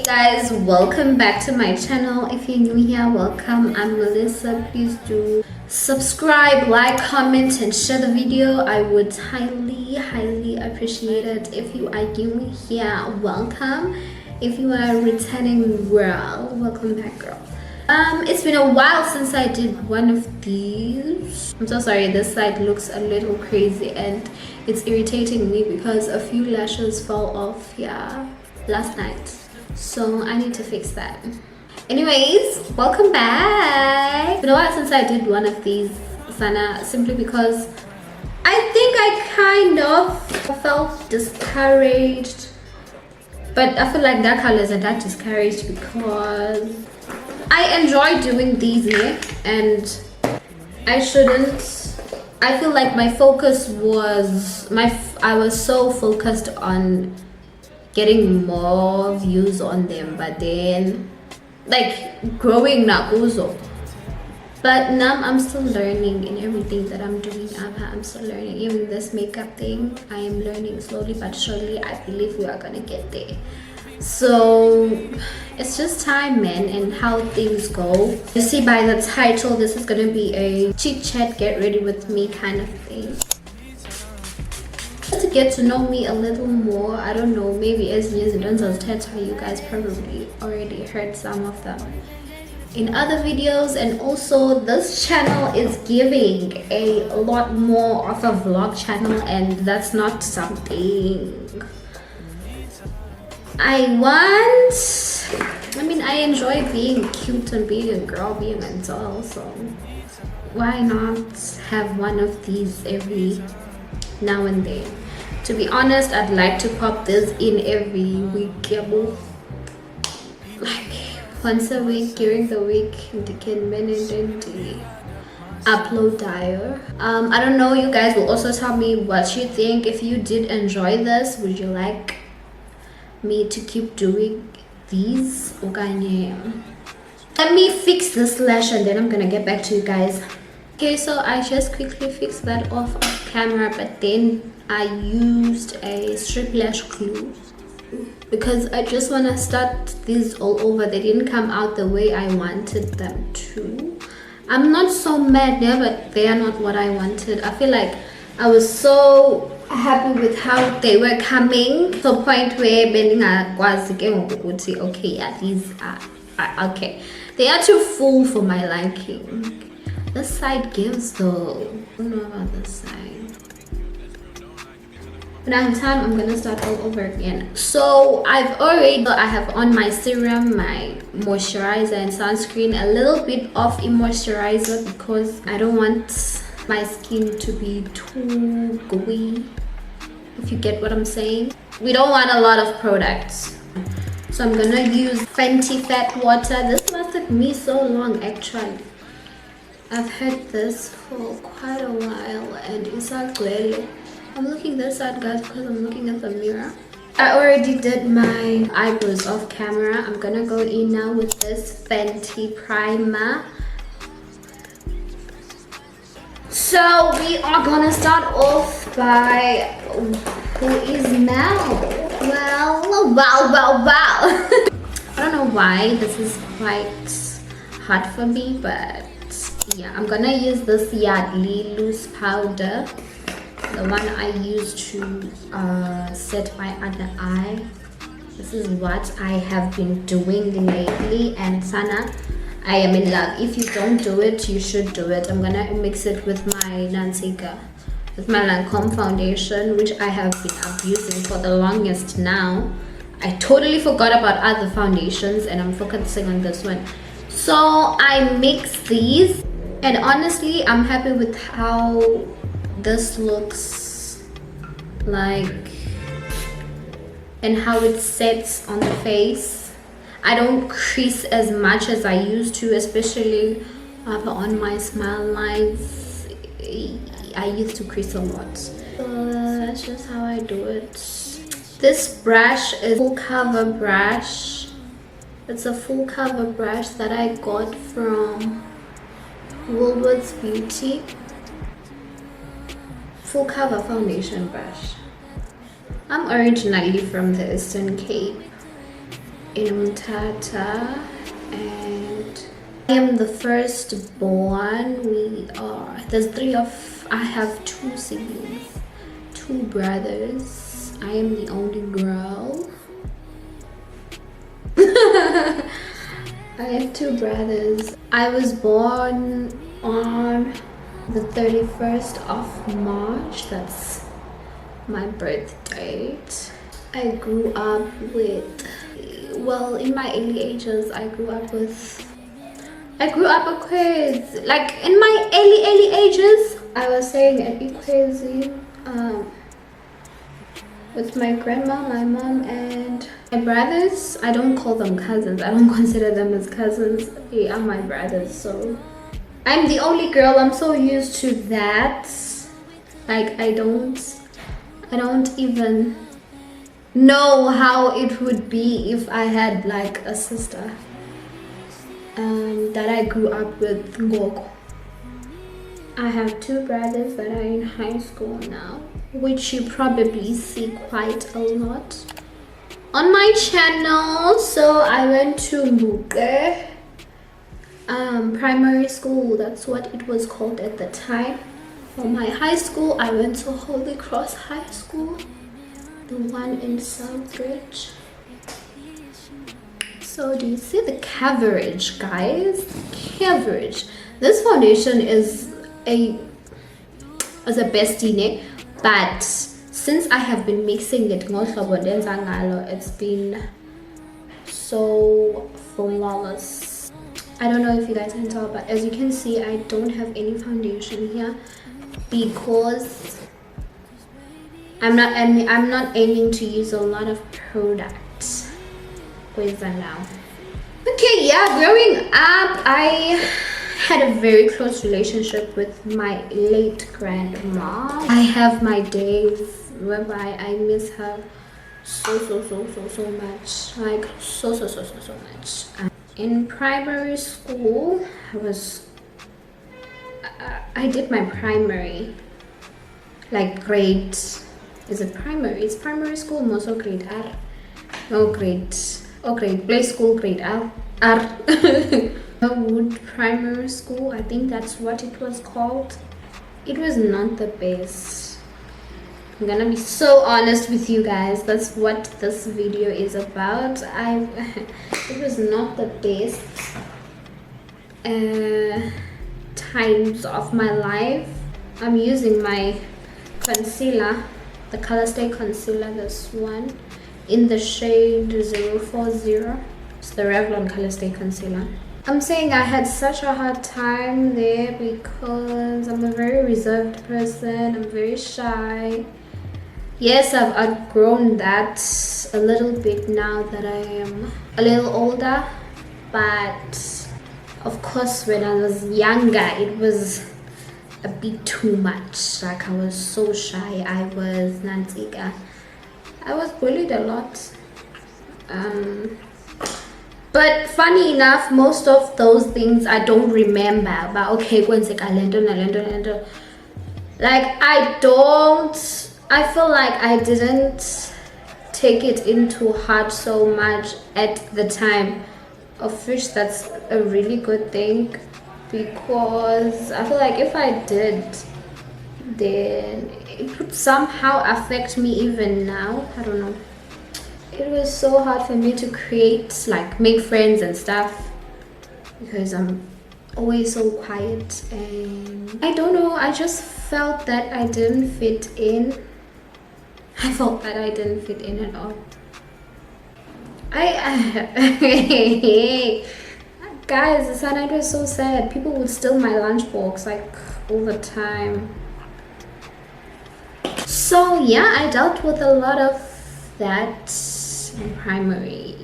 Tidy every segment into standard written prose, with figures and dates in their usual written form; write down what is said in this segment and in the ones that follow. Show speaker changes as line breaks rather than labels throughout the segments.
Hey guys, welcome back to my channel. If you're new here, welcome. I'm Melissa. Please do subscribe, like, comment and share the video. I would highly appreciate it. If you are new here, welcome. If you are returning, well, welcome back, girl. It's been a while since I did one of these. I'm so sorry, this side looks a little crazy and it's irritating me because a few lashes fell off here last night, so I need to fix that. Anyways, welcome back. It's been a while since I did one of these, Sana, simply because I think I kind of felt discouraged, but I feel like that color isn't that discouraged because I enjoy doing these here and I feel like my focus was I was so focused on getting more views on them, but then like growing nakuzo. But now I'm still learning in everything that I'm doing. I'm still learning. Even this makeup thing, I am learning slowly but surely. I believe we are gonna get there. So it's just time, man, and how things go. You see by the title, this is gonna be a chit chat, get ready with me kind of thing. Just to get to know me a little more. I don't know, maybe as years and you guys probably already heard some of them in other videos, and also this channel is giving a lot more of a vlog channel, and that's not something I enjoy being cute and being a girl, being a doll, so why not have one of these every now and then? To be honest, I'd like to pop this in every week, like once a week during the week, and the upload diary. I don't know, you guys will also tell me what you think. If you did enjoy this, would you like me to keep doing these? Okay, let me fix this lash and then I'm gonna get back to you guys. Okay, so I just quickly fixed that off camera, but then I used a strip lash glue because I just want to start these all over. They didn't come out the way I wanted them to. I'm not so mad there, but they are not what I wanted. I feel like I was so happy with how they were coming to a point where okay, yeah, these are okay. They are too full for my liking. This side gives though. I don't know about this side. When I have time, I'm gonna start all over again. So I have on my serum, my moisturizer and sunscreen, a little bit of a moisturizer because I don't want my skin to be too gooey, if you get what I'm saying. We don't want a lot of products, so I'm gonna use Fenty Fat Water. This lasted me so long actually. I've had this for quite a while and it's ugly. I'm looking this side, guys, because I'm looking at the mirror. I already did my eyebrows off camera. I'm gonna go in now with this Fenty primer. So we are gonna start off by who is Mel? Well. I don't know why this is quite hard for me, but yeah, I'm gonna use this Yardley loose powder, the one I use to set my under eye. This is what I have been doing lately, and Sana, I am in love. If you don't do it, you should do it. I'm gonna mix it with my Lancome foundation, which I have been abusing for the longest now. I totally forgot about other foundations and I'm focusing on this one. So I mix these, and honestly I'm happy with how this looks like and how it sets on the face. I don't crease as much as I used to, especially on my smile lines. I used to crease a lot. So that's just how I do it. This brush is a full cover brush. It's a full cover brush that I got from Woolworth's Beauty. Full cover foundation brush. I'm originally from the Eastern Cape, in Mthatha, and I am the firstborn. I have 2 siblings, 2 brothers. I am the only girl. I have 2 brothers. I was born on the 31st of March. That's my birth date. I grew up with, well, in my early ages, I grew up with like in my early ages, I was saying at Ikwezi, with my grandma, my mom, and my brothers. I don't call them cousins. I don't consider them as cousins. They are my brothers. So I'm the only girl. I'm so used to that. Like I don't even know how it would be if I had like a sister that I grew up with. Ngoko. I have 2 brothers that are in high school now, which you probably see quite a lot on my channel. So I went to Mbuke primary school. That's what it was called at the time. For my high school, I went to Holy Cross High School, the one in Southbridge. So do you see the coverage, guys? Coverage. This foundation is a bestie, but since I have been mixing it, it's been so flawless. I don't know if you guys can tell, but as you can see, I don't have any foundation here because I'm not aiming to use a lot of products. Where's that now? Okay, yeah, growing up, I had a very close relationship with my late grandma. I have my days whereby I miss her so much, like so much. In primary school, I did my primary, like grade, is it primary? It's primary school, also grade R. No, grade play school, grade R. Wood primary school, I think that's what it was called. It was not the best. I'm gonna be so honest with you guys. That's what this video is about. It was not the best times of my life. I'm using my concealer, the Color Stay concealer, this one, in the shade 040. It's the Revlon Color Stay concealer. I'm saying I had such a hard time there because I'm a very reserved person. I'm very shy. Yes, I've outgrown that a little bit now that I am a little older, but of course when I was younger it was a bit too much. Like I was so shy. I was Nantika. I was bullied a lot. But funny enough, most of those things I don't remember. But okay, like I feel like I didn't take it into heart so much at the time, of which that's a really good thing, because I feel like if I did, then it would somehow affect me even now. I don't know. It was so hard for me to make friends and stuff, because I'm always so quiet, and I don't know, I just felt that I didn't fit in. I felt that I didn't fit in at all. Guys, this night was so sad. People would steal my lunchbox like all the time. So yeah, I dealt with a lot of that in primary.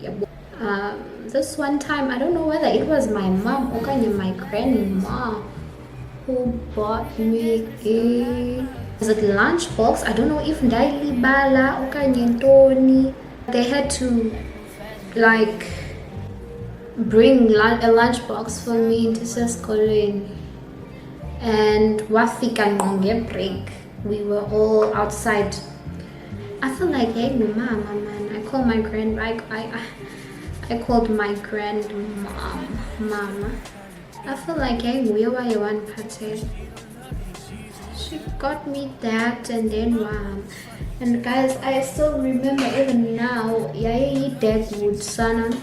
This one time, I don't know whether it was my mom or my grandma who bought me a lunchbox. I don't know if ndayilibala okanye ntoni. They had to like bring a lunchbox for me into esikolweni, and wafika ngqo break. We were all outside. I feel like, hey, mama, man. I call my grandma. I called my mama. I feel like we were one party. She got me that, and then mom. And guys, I still remember even now. Yeah, dad would son.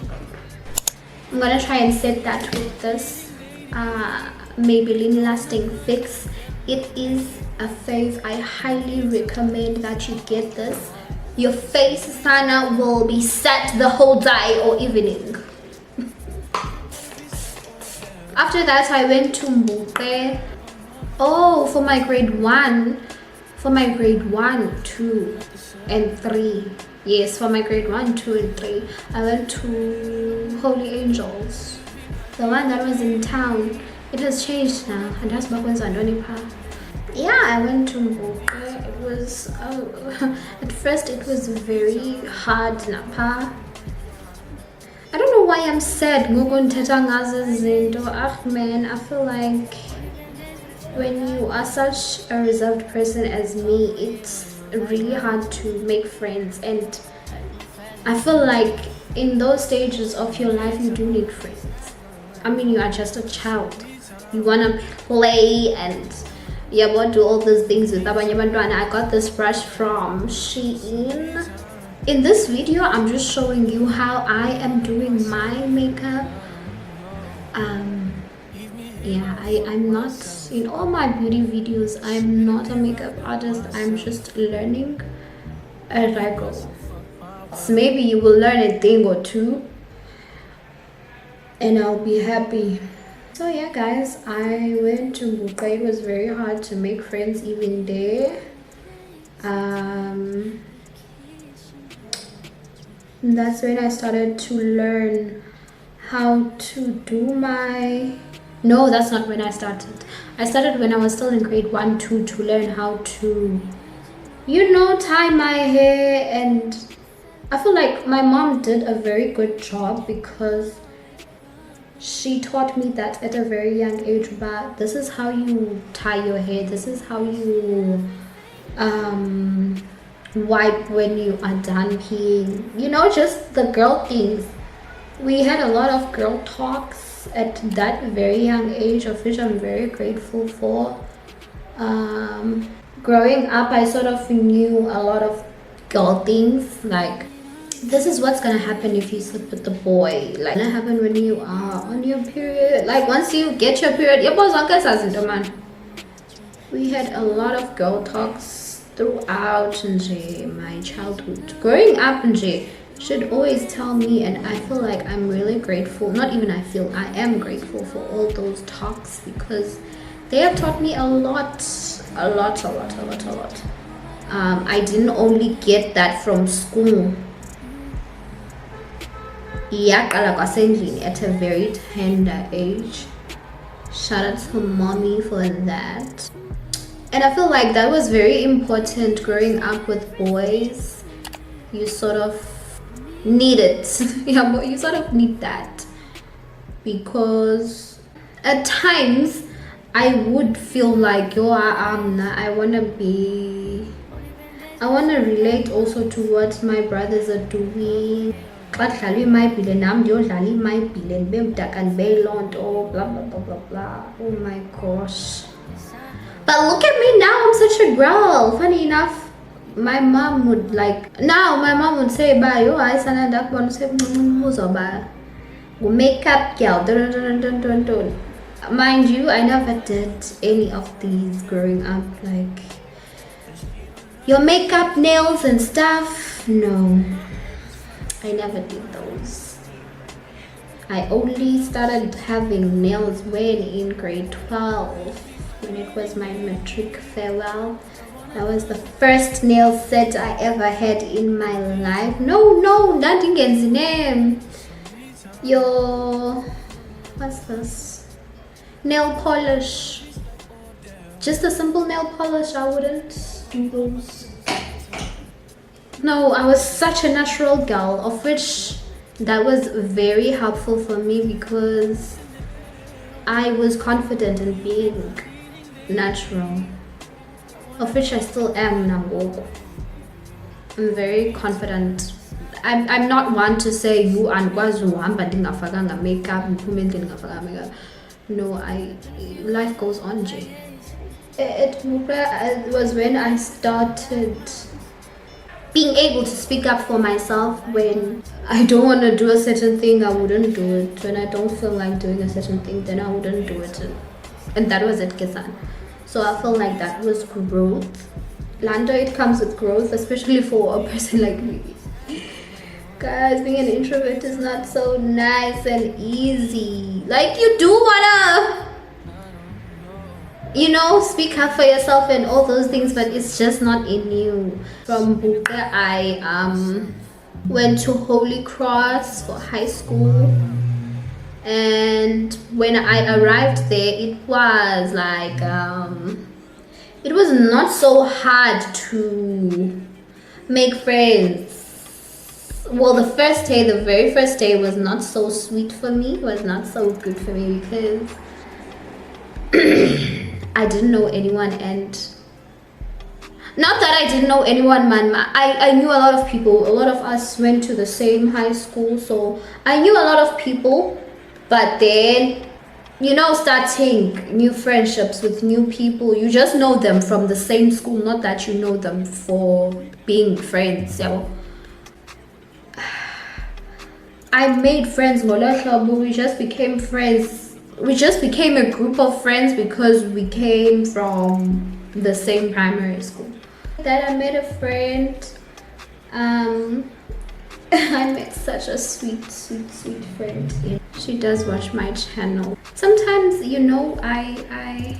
I'm gonna try and set that with this Maybelline Lasting Fix. It is a fave. I highly recommend that you get this. Your face sana will be set the whole day or evening. After that, I went to Mbuke. Oh, for my grade 1, 2, and 3. Yes, for my grade 1, 2, and 3, I went to Holy Angels, the one that was in town. It has changed now, and that's back when Zandonipa. Yeah, I went to Mbuke. It was at first it was very hard napa. I don't know why I'm sad. Man, I feel like when you are such a reserved person as me, it's really hard to make friends, and I feel like in those stages of your life you do need friends. I mean, you are just a child. You wanna play and do all those things with abanye bantwana. I got this brush from Shein. In this video, I'm just showing you how I am doing my makeup. Yeah, I'm not, in all my beauty videos, I'm not a makeup artist. I'm just learning as I go. So maybe you will learn a thing or two and I'll be happy. So yeah guys, I went to Mbuka. It was very hard to make friends even there. That's when I started to learn how to do my... No, that's not when I started. I started when I was still in grade 1, 2 to learn how to, tie my hair. And I feel like my mom did a very good job because she taught me that at a very young age. But this is how you tie your hair. This is how you wipe when you are done peeing. Just the girl things. We had a lot of girl talks at that very young age, of which I'm very grateful for. Growing up, I sort of knew a lot of girl things, like this is what's gonna happen if you sleep with the boy, like gonna happen when you are on your period, like once you get your period. We had a lot of girl talks throughout my childhood. Growing up, should always tell me, and I feel like I'm really grateful. Not even I feel, I am grateful for all those talks because they have taught me a lot. I didn't only get that from school. At a very tender age. Shout out to mommy for that. And I feel like that was very important growing up with boys. You sort of need it. Yeah, but you sort of need that because at times I would feel like I want to relate also to what my brothers are doing. Oh my gosh. But look at me now, I'm such a girl. Funny enough, my mom would say, "Ba yo I sana dak one say ba makeup girl." Mind you, I never did any of these growing up, like your makeup, nails and stuff. No, I never did those. I only started having nails when in grade 12, when it was my matric farewell. That was the first nail set I ever had in my life. No, nothing against the name. What's this? Nail polish. Just a simple nail polish. I wouldn't do those. No, I was such a natural girl, of which that was very helpful for me because I was confident in being natural, of which I still am now. I'm very confident. I'm not one to say you andikwazi uhamba ndingafakanga makeup ndiphume endlini ndingafakanga makeup. No, life goes on nje. It was when I started being able to speak up for myself. When I don't want to do a certain thing, I wouldn't do it. When I don't feel like doing a certain thing, then I wouldn't do it. And that was it, Kisan. So I felt like that was growth. Lando, it comes with growth, especially for a person like me. Guys, being an introvert is not so nice and easy. Like, you do wanna, speak up for yourself and all those things, but it's just not in you. From Buka, I went to Holy Cross for high school. And when I arrived there, it was like, it was not so hard to make friends. Well, the very first day was not so sweet for me, was not so good for me because I didn't know anyone. And not that I didn't know anyone, man. I knew a lot of people. A lot of us went to the same high school, so I knew a lot of people. But then, starting new friendships with new people, you just know them from the same school, not that you know them for being friends. I made friends. We just became friends. We just became a group of friends because we came from the same primary school. Then I met a friend. I met such a sweet friend. She does watch my channel. Sometimes, I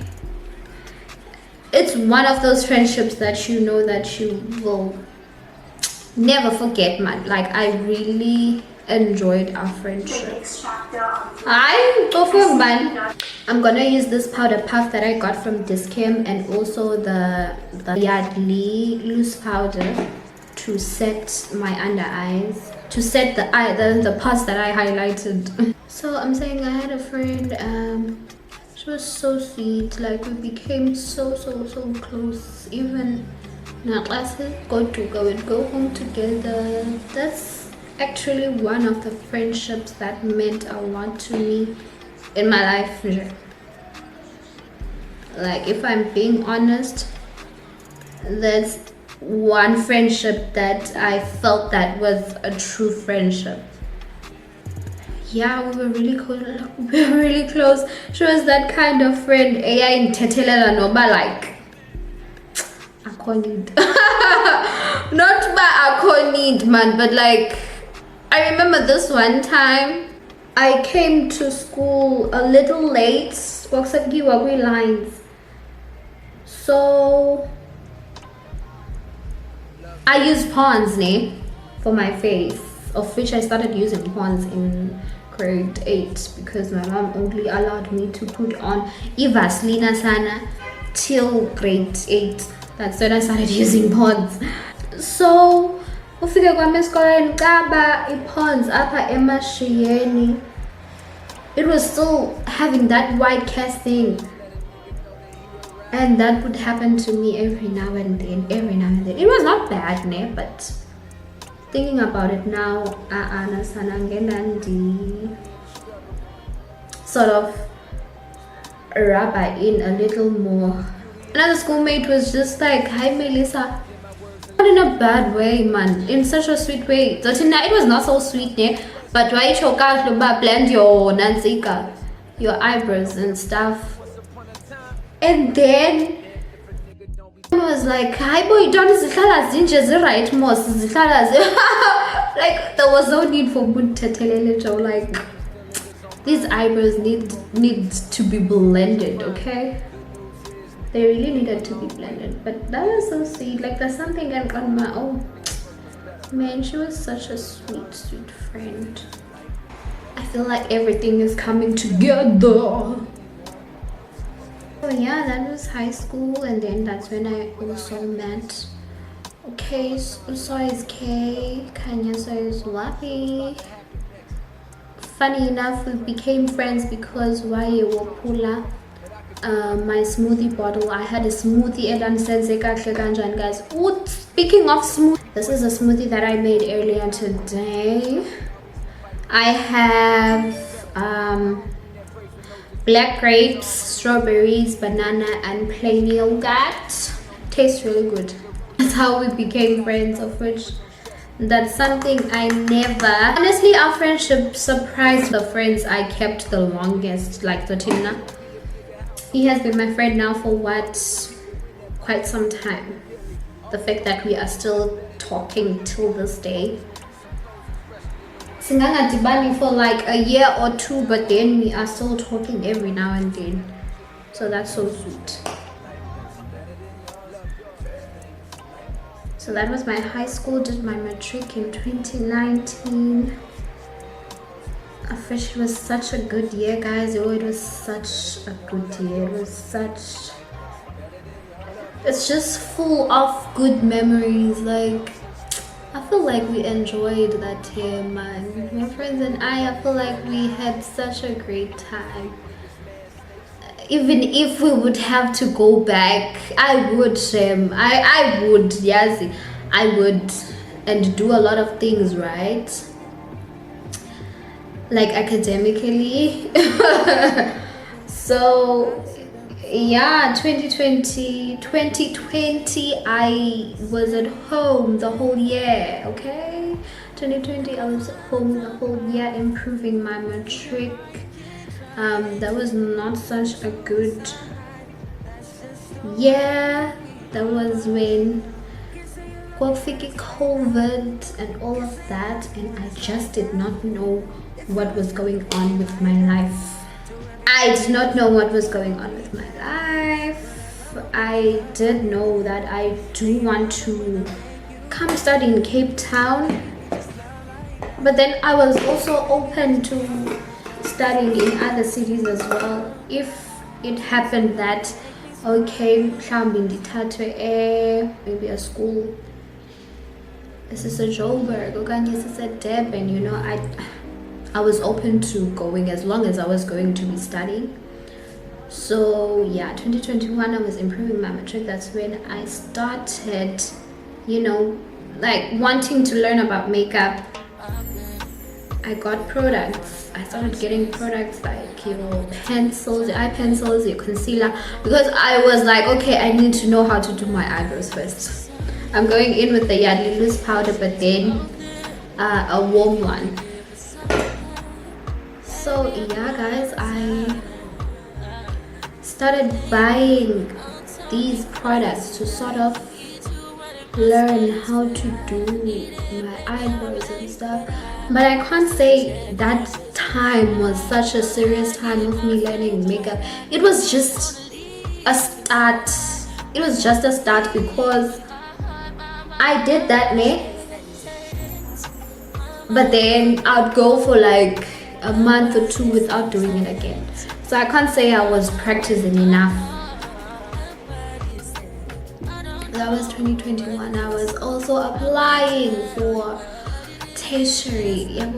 it's one of those friendships that you know that you will never forget, man. Like, I really enjoyed our friendship. I'm gonna use this powder puff that I got from Discam, and also the Yardley loose powder to set my under eyes, to set the parts that I highlighted. So I'm saying I had a friend, she was so sweet. Like, we became so close. Even in our classes, we would go home together. That's actually one of the friendships that meant a lot to me in my life. Like, if I'm being honest, that's one friendship that I felt that was a true friendship. Yeah, we were really close. She was that kind of friend. Like, I need not I need, man, but like, I remember this one time I came to school a little late. Lines. So I used Pond's for my face, of which I started using Pond's in grade 8 because my mom only allowed me to put on Vaseline sana till grade 8. That's when I started using Pond's. So ufike kwami esikoleni ngaba i-Pond's apha emashiyeni. It was still having that white casting. And that would happen to me every now and then. It was not bad, but thinking about it now, sort of rub in a little more. Another schoolmate was just like, "Hi Melissa." Not in a bad way, man. In such a sweet way. It was not so sweet, but why blend your nanzika, your eyebrows and stuff. And then I was like, "Hi boy, don't right most like, there was no need for like, these eyebrows need to be blended, okay? They really needed to be blended. But that was so sweet. Like, there's something I got my man, she was such a sweet friend. I feel like everything is coming together. So yeah, that was high school, and then that's when I also met. Okay, so is Kay, Kanya, so is Wapi. Funny enough, we became friends because Waye Wapula, my smoothie bottle. I had a smoothie and I'm saying, guys. Speaking of smoothie, This is a smoothie that I made earlier today. I have black grapes, strawberries, banana, and plain yogurt. Tastes really good. That's how we became friends, of which that's something I never... Honestly, our friendship surprised the friends I kept the longest, like the Tina. He has been my friend now for quite some time. The fact that we are still talking till this day. Singangadibani for like a year or two, but then we are still talking every now and then. So that's so sweet. So that was my high school, did my matric in 2019. It was such a good year, guys. Oh, it was such a good year. It was such... It's just full of good memories. Like, I feel like we enjoyed that year, man. My friends and I feel like we had such a great time. Even if we would have to go back, I would, I would, yes, I would, and do a lot of things, right? Like academically. So yeah, 2020 I was at home the whole year. Okay, 2020 I was at home the whole year, improving my matric. That was not such a good year. That was when COVID and all of that, and I just did not know what was going on with my life. I did not know what was going on with my life. I did know that I do want to come study in Cape Town, but then I was also open to studying in other cities as well. If it happened that, okay, maybe a school, this is a Joburg, this is a Durban, you know, I was open to going as long as I was going to be studying. So yeah, 2021 I was improving my matric. That's when I started, you know, like wanting to learn about makeup. I got products. I started getting products like, you know, pencils, eye pencils, your concealer, because I was like, okay, I need to know how to do my eyebrows first. I'm going in with the Yardley loose powder, but then a warm one. So yeah, guys, I started buying these products to sort of learn how to do my eyebrows and stuff. But I can't say that time was such a serious time of me learning makeup. It was just a start. It was just a start because I did that, but then I'd go for like a month or two without doing it again. So I can't say I was practicing enough. That was 2021. I was also applying for tertiary. Yeah,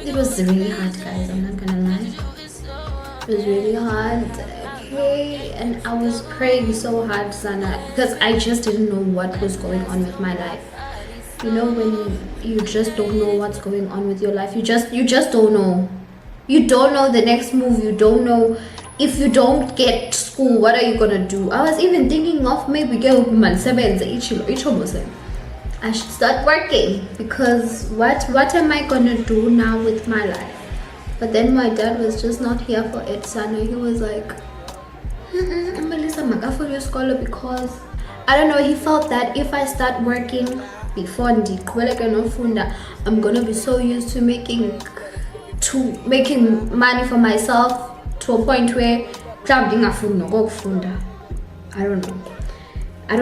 it was really hard, guys, I'm not gonna lie. It was really hard. Okay, and I was praying so hard, Sana, because I just didn't know what was going on with my life. You know, when you just don't know what's going on with your life, you just don't know. You don't know the next move. You don't know if you don't get school, what are you gonna do? I was even thinking of maybe I should start working, because what am I gonna do now with my life? But then my dad was just not here for it, Sana. He was like, because I don't know, he felt that if I start working before I'm gonna be so used to making money for myself to a point where I don't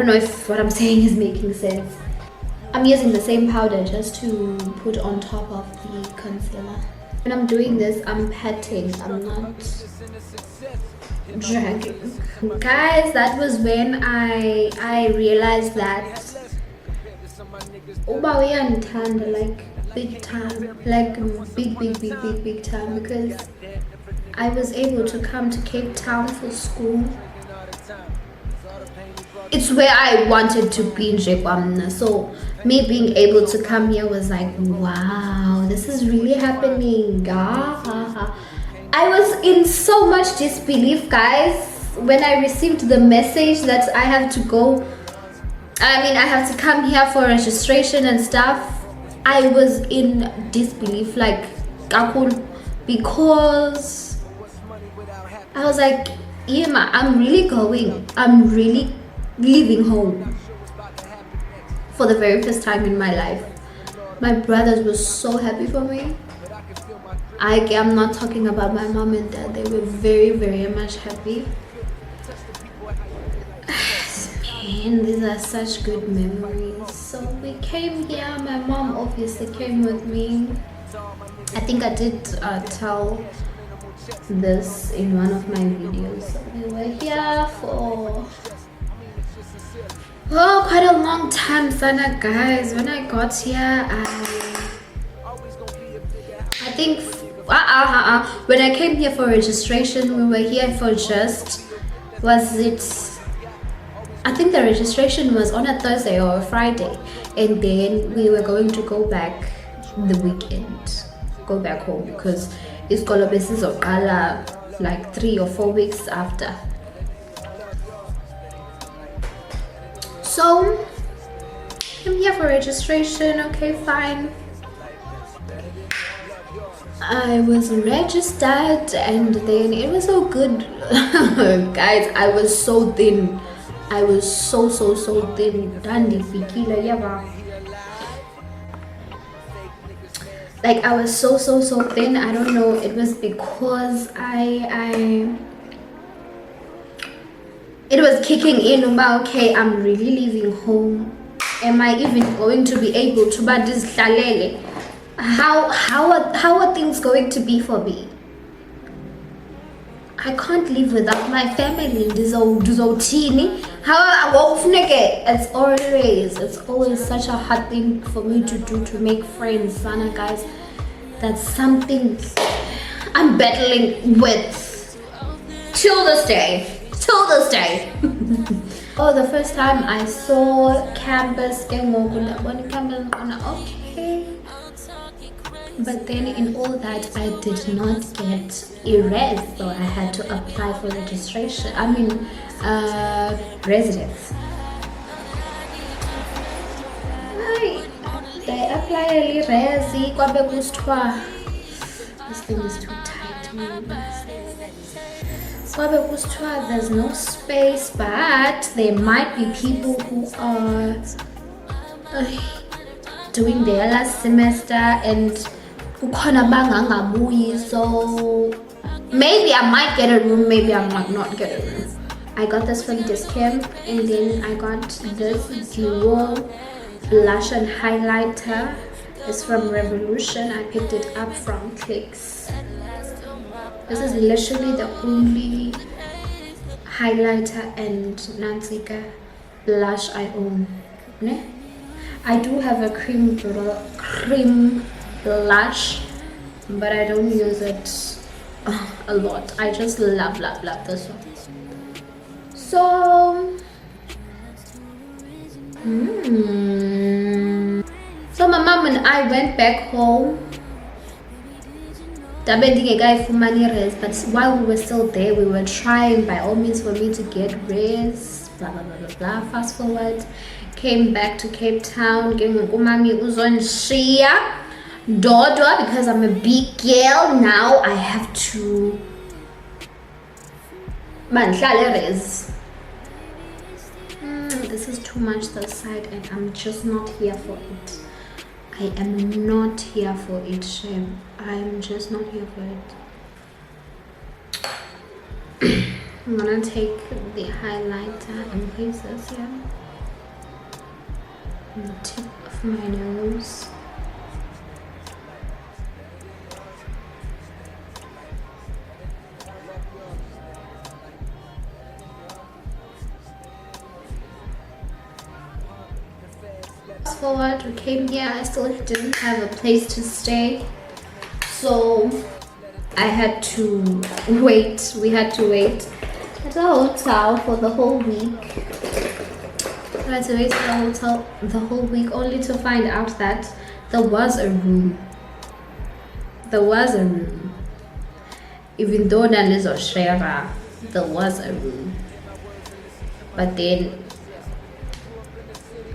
know if what I'm saying is making sense. I'm using the same powder just to put on top of the concealer. When I'm doing this, I'm patting, I'm not dragging. Guys, that was when I realized that like big time, like big time, because I was able to come to Cape Town for school. it's where I wanted to be in grwm. So me being able to come here was like, wow, this is really happening. I was in so much disbelief, guys, when I received the message that I have to go. I have to come here for registration and stuff. I was in disbelief, like, because I was like, yeah, I'm really going. I'm really leaving home for the very first time in my life. My brothers were so happy for me. I'm not talking about my mom and dad. They were very, very much happy. Man, these are such good memories. So we came here. My mom obviously came with me. I think I did tell this in one of my videos. So we were here for quite a long time, Sana, guys. When I got here, I think when I came here for registration, we were here for I think the registration was on a Thursday or a Friday, and then we were going to go back the weekend, go back home, because it's like 3 or 4 weeks after. So I'm here for registration. Okay, fine. I was registered, and then it was so good. Guys, I was so thin. I was so thin. Like, I was so thin. I don't know, it was because it was kicking in about, okay, I'm really leaving home. Am I even going to be able to buy this hlalele? How are things going to be for me? I can't live without my family. It's always such a hard thing for me to do, to make friends, Sana, guys. That's something I'm battling with till this day. Oh, the first time I saw campus, okay. But then in all that, I did not get erased, so I had to apply for registration. Residence. They apply a resi. This thing is too tight. There's no space, but there might be people who are doing their last semester and so maybe I might get a room, maybe I might not get a room. I got this from this camp, and then I got this grwm blush and highlighter. It's from Revolution. I picked it up from Clicks. This is literally the only highlighter and Nantika blush I own. I do have a cream blush, but I don't use it a lot. I just love this one. So so my mom and I went back home. But while we were still there, we were trying by all means for me to get res, blah blah blah blah blah. Fast forward, came back to Cape Town, Dodwa, because I'm a big girl now. I have to this is too much this side, and I'm just not here for it. I am not here for it, shame. I'm just not here for it. I'm gonna take the highlighter and place this here on the tip of my nose. Fast forward, we came here. I still didn't have a place to stay, so I had to wait. We had to wait at a hotel for the whole week. had to wait for the whole week only to find out that there was a room. There was a room. Even though Nanis or Shera, there was a room. But then,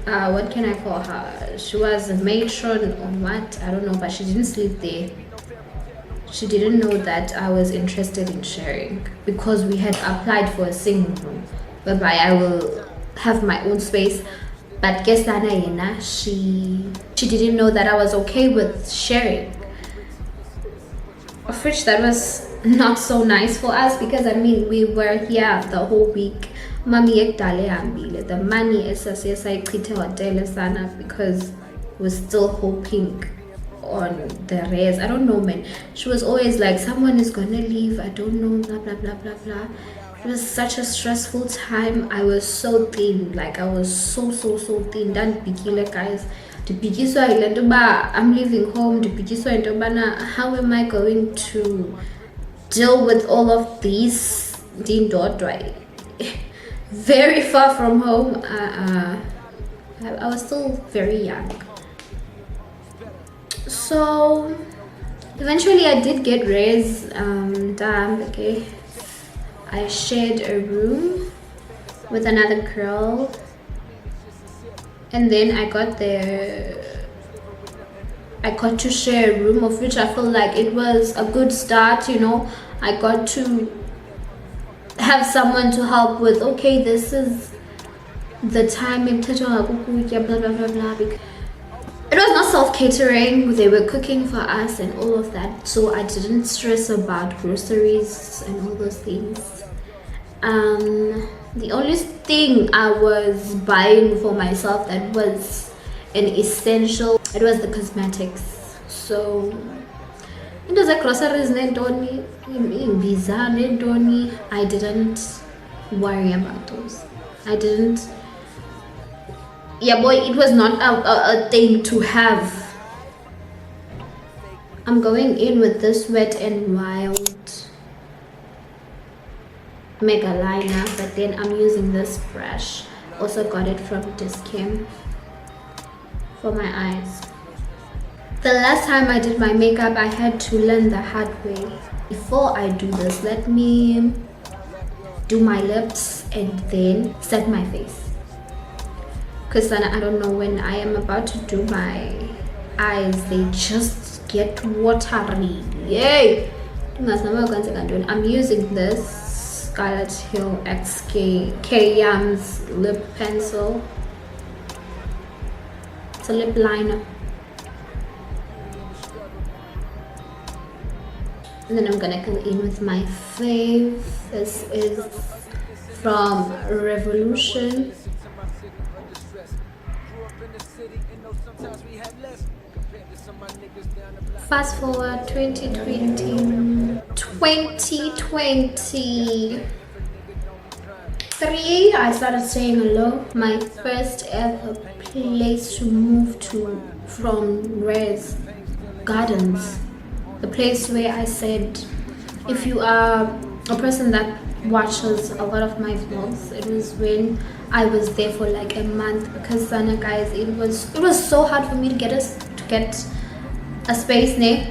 what can I call her? She was a matron or what? I don't know, but she didn't sleep there. She didn't know that I was interested in sharing because we had applied for a single room whereby I will have my own space. But guess that she didn't know that I was okay with sharing. Of which that was not so nice for us because I mean we were here the whole week. Mami ekdale hambile. The money esasiyasayichithe hotel sana because we're still hoping on the res. I don't know, man. She was always like, someone is gonna leave, I don't know, blah blah blah blah blah. It was such a stressful time. I was so thin, like I was so thin. Then bikile guys, the biggest I'm leaving home. The biggest how am I going to deal with all of these? Very far from home. I was still very young. So eventually I did get raised. Okay, I shared a room with another girl, and then I got to share a room, of which I feel like it was a good start. You know, I got to have someone to help with. Okay, this is the time in blah blah blah blah. It was not self-catering, they were cooking for us and all of that, so I didn't stress about groceries and all those things. The only thing I was buying for myself that was an essential, it was the cosmetics. So it was a groceries I didn't worry about those. I didn't. Yeah, boy, it was not a thing to have. I'm going in with this Wet n Wild mega liner, but then I'm using this brush. Also got it from Discam for my eyes. The last time I did my makeup, I had to learn the hard way. Before I do this, let me do my lips and then set my face. Because I don't know, when I am about to do my eyes, they just get watery. Yay! I'm using this Scarlet Hill XK Yams lip pencil. It's a lip liner. And then I'm gonna go in with my fave. This is from Revolution. Fast forward 2023, I started staying alone. My first ever place to move to from Res Gardens, the place where I said, if you are a person that watches a lot of my vlogs, it was when I was there for like a month, because Sana guys, it was so hard for me to get a space there.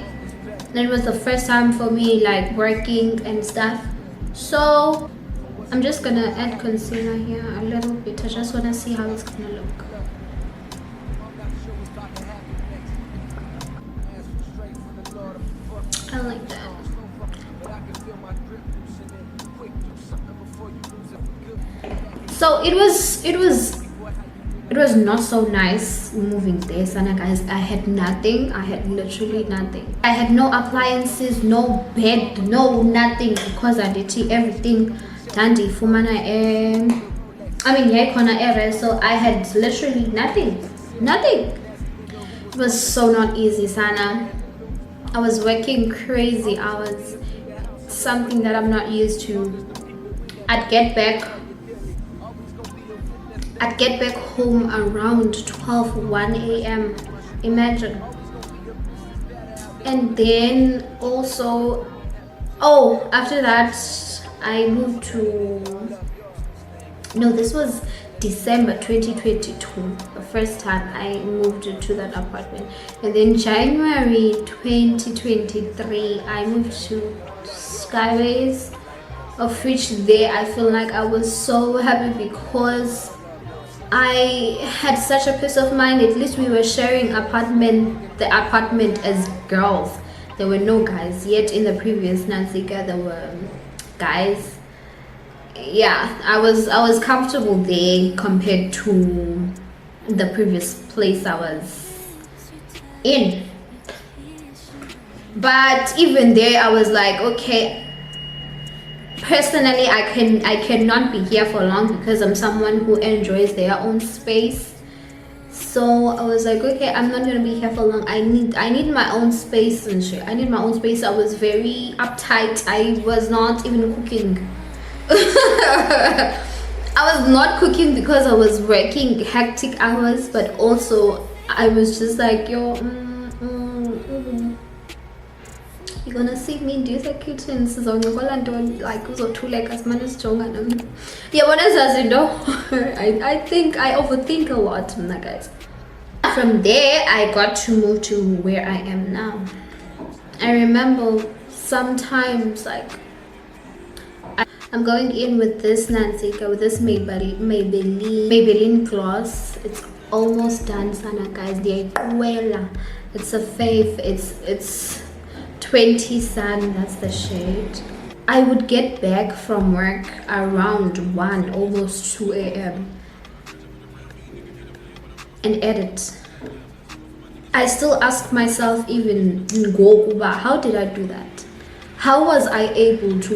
And it was the first time for me like working and stuff. So I'm just gonna add concealer here a little bit. I just wanna see how it's gonna look. I like that. So it was not so nice moving there, Sana guys. I had nothing. I had literally nothing. I had no appliances, no bed, no nothing, because I did everything dandy fumana so I had literally nothing. It was so not easy, Sana. I was working crazy hours, something that I'm not used to. I'd get back home around 1 a.m. Imagine. And then also, after that I moved to, no, this was December 2022, the first time I moved to that apartment. And then January 2023, I moved to Skyways, of which there I feel like I was so happy because I had such a peace of mind. At least we were sharing the apartment as girls. There were no guys yet. In the previous Nansika there were guys. Yeah, I was comfortable there compared to the previous place I was in. But even there I was like, okay, personally I cannot be here for long because I'm someone who enjoys their own space. So I was like, okay, I'm not gonna be here for long. I need my own space and shit. I need my own space. I was very uptight. I was not even cooking. I was not cooking because I was working hectic hours, but also I was just like, yo, you're gonna see me do the kitchen like yeah, what is you know. I think I overthink a lot, guys. From there I got to move to where I am now. I remember sometimes like I'm going in with this Nansika, with this Maybelline gloss. It's almost done, sana guys. It's a fave. It's 20 Sun, that's the shade. I would get back from work around 1, almost 2 a.m. and edit. I still ask myself even, how did I do that? How was I able to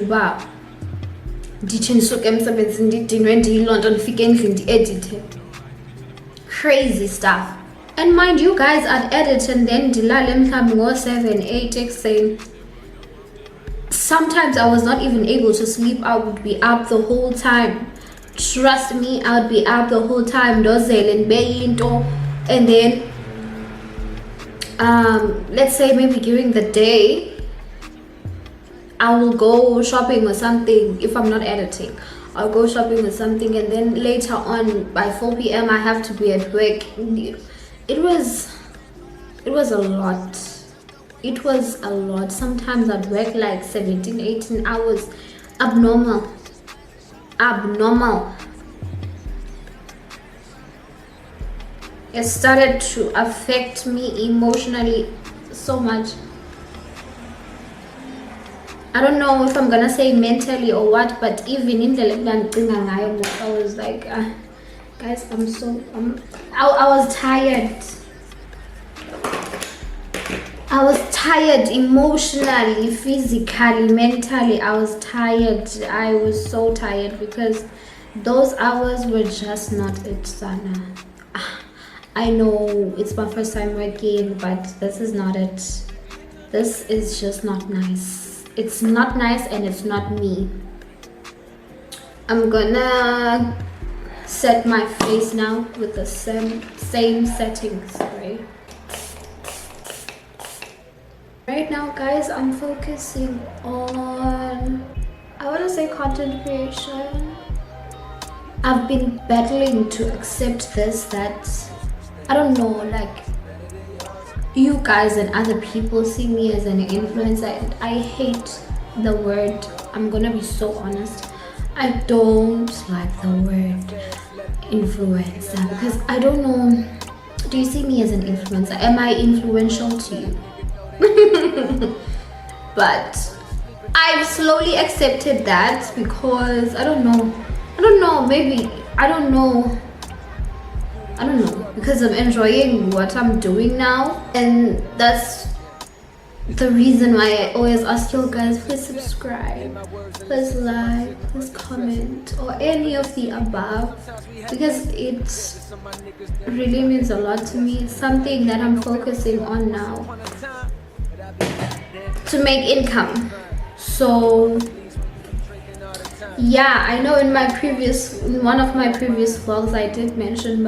crazy stuff? And mind you guys, I'd edit and then dilale 7, 8 exam. Sometimes I was not even able to sleep. I would be up the whole time. Trust me, I would be up the whole time. And then let's say maybe during the day I will go shopping or something. If I'm not editing, I'll go shopping or something, and then later on by 4 p.m. I have to be at work. It was a lot. It was a lot. Sometimes I'd work like 17, 18 hours. Abnormal. It started to affect me emotionally so much. I don't know if I'm gonna say mentally or what, but even in the I was like, guys, I was tired. I was tired emotionally, physically, mentally. I was tired. I was so tired because those hours were just not it, Sana. I know it's my first time working, but this is not it. This is just not nice. It's not nice and it's not me. I'm gonna set my face now with the same settings, right? Right now, guys, I'm focusing on, I want to say, content creation. I've been battling to accept this, that I don't know, like, you guys and other people see me as an influencer, and I hate the word. I'm gonna be so honest. I don't like the word influencer because I don't know. Do you see me as an influencer? Am I influential to you? But I've slowly accepted that because I don't know, maybe I don't know because I'm enjoying what I'm doing now, and that's the reason why I always ask you guys, please subscribe, please like, please comment, or any of the above, because it really means a lot to me. It's something that I'm focusing on now to make income. So yeah, I know in one of my previous vlogs I did mention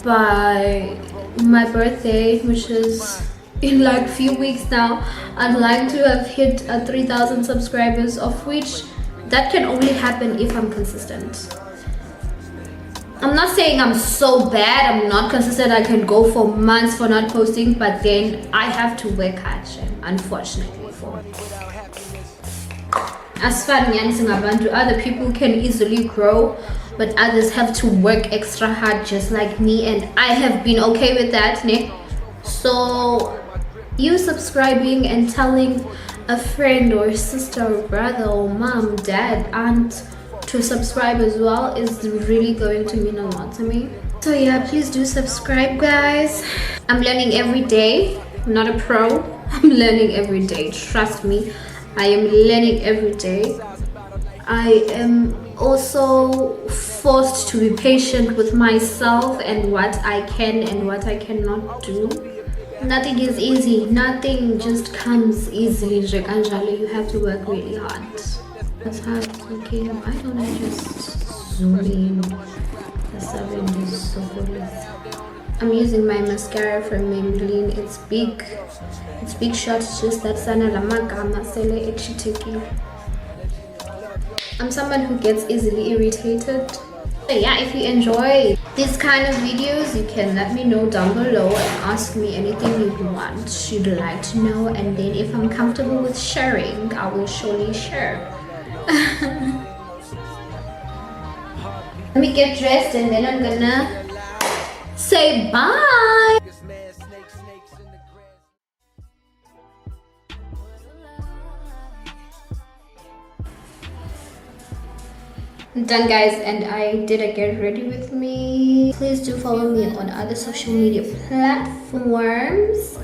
by my birthday, which is in like few weeks now, I'd like to have hit 3,000 subscribers, of which that can only happen if I'm consistent. I'm not saying I'm so bad, I'm not consistent, I can go for months for not posting, but then I have to work hard, unfortunately. For as far as other people can easily grow, but others have to work extra hard just like me, and I have been okay with that, ne? So you subscribing and telling a friend or sister or brother or mom, dad, aunt to subscribe as well is really going to mean a lot to me. So yeah, please do subscribe, guys. I'm learning every day. I'm not a pro. I'm learning every day, trust me. I am learning every day. I am also forced to be patient with myself and what I can and what I cannot do. Nothing is easy. Nothing just comes easily. You have to work really hard. That's hard. Okay, why don't I just zoom in? The 7 is so good. I'm using my mascara from Maybelline. It's big shot, just that sana la magama sele ekshiteki. I'm someone who gets easily irritated. So yeah, if you enjoy these kind of videos, you can let me know down below and ask me anything you'd like to know, and then if I'm comfortable with sharing, I will surely share. Let me get dressed and then I'm gonna say bye. I'm done, guys, and I did a get ready with me. Please do follow me on other social media platforms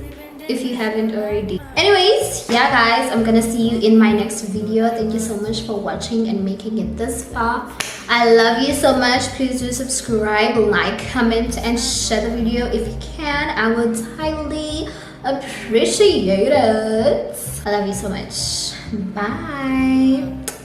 if you haven't already. Anyways, yeah guys, I'm gonna see you in my next video. Thank you so much for watching and making it this far. I love you so much. Please do subscribe, like, comment, and share the video if you can. I would highly appreciate it. I love you so much. Bye.